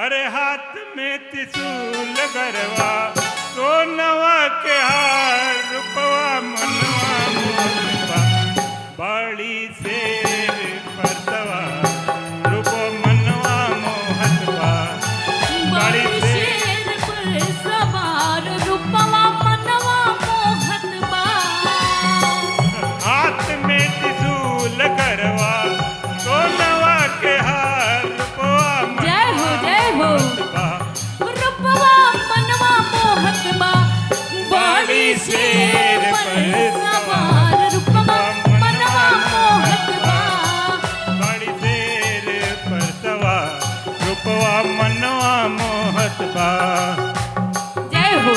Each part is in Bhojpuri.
अरे हाथ में त्रिशूल गरवा सोनवा के हार रूपवा मनवा मोहतबा बड़ी शेर पर सवार रूप मनवा मोहतबा बड़ी शेर पर सवार रूपवा मनवा मोहतबा हाथ में त्रिशूल गरवा सोनवा के हार रूपवा जय हो मोहतबा रूपवा मनवा मोहतबा बड़ी शेर पर सवार रूपवा मनवा मोहतबा बड़ी शेर पर सवार रूपवा मनवा मोहतबा जय हो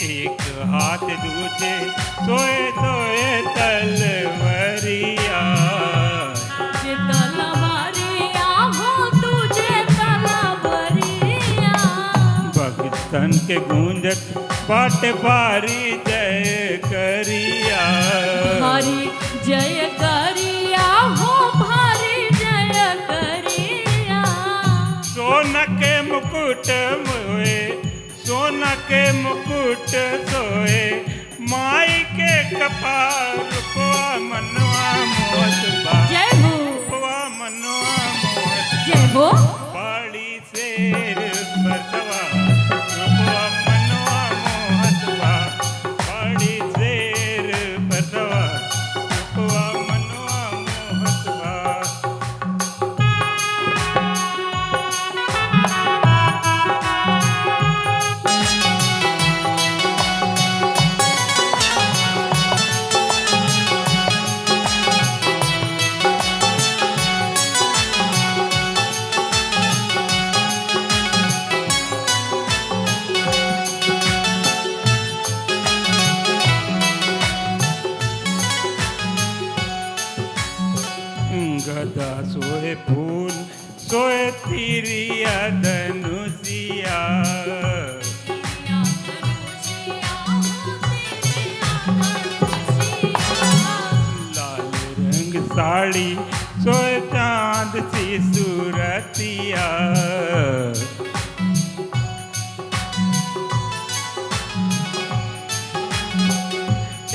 एक हाथ दूजे सोए सोए तलवरिया जे तलवारिया हो तुझे तलवारिया भगतन के गूंजत बाट बारी जय करिया भारी जय करिया हो भारी जय करिया सोना के मुकुट मोए सोना के मुकुट सोए माई के कपाल रूपवा मनवा मोहतबा जय हो रूपवा मनवा मोहतबा जय हो बड़ी शेर पर सवार रूपवा मनवा मोहतबा बड़ी शेर पर सवार रूपवा मनवा मोहतबा गदा सोए फूल सोए तिरिया धनुषिया लाल रंग साड़ी सोए चांद सी सूरतिया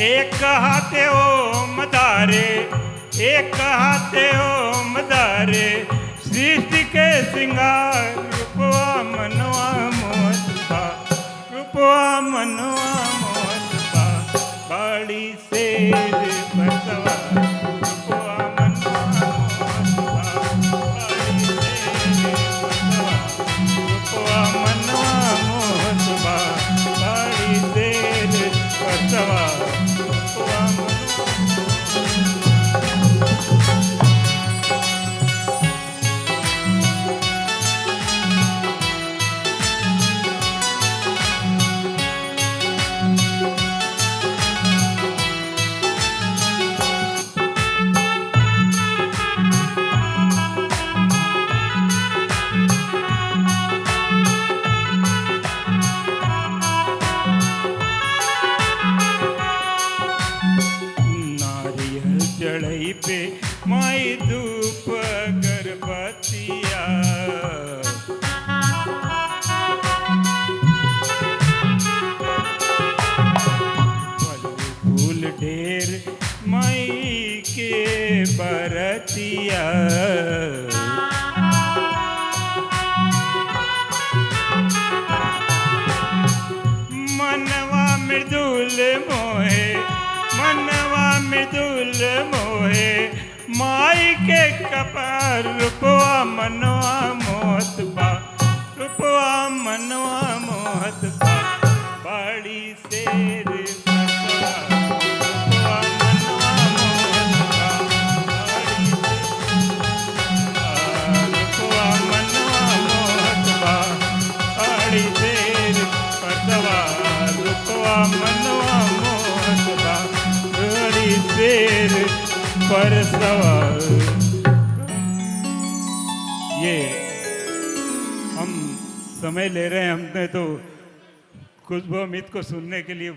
एक हाथे ओम धारे एक हाथे ओम धारे सृष्टि के श्रृंगार रूपवा मनवा मोहतबा रूपवा मनवा मोहतबा बड़ी शेर पर सवार रूपवा मनवा मोहतबा बड़ी शेर पर सवार रूपवा मनवा मोहतबा बड़ी शेर पर सवार रूपवा मनवा नारियल चढ़ई पे माई धूप अगरबत्तिया फल फूल ढेर माई के बरतिया मनवा मृदुल मोहे मनवा मृदुल मोहे माई के कपार रूपवा मनवा मोहतबा रूपवा मनवा मोहतबा बड़ी शेर पर सवार रूपवा मनवा मोहतबा सिर पर सवार। ये हम समय ले रहे हैं, हमने तो खुशबू अमित को सुनने के लिए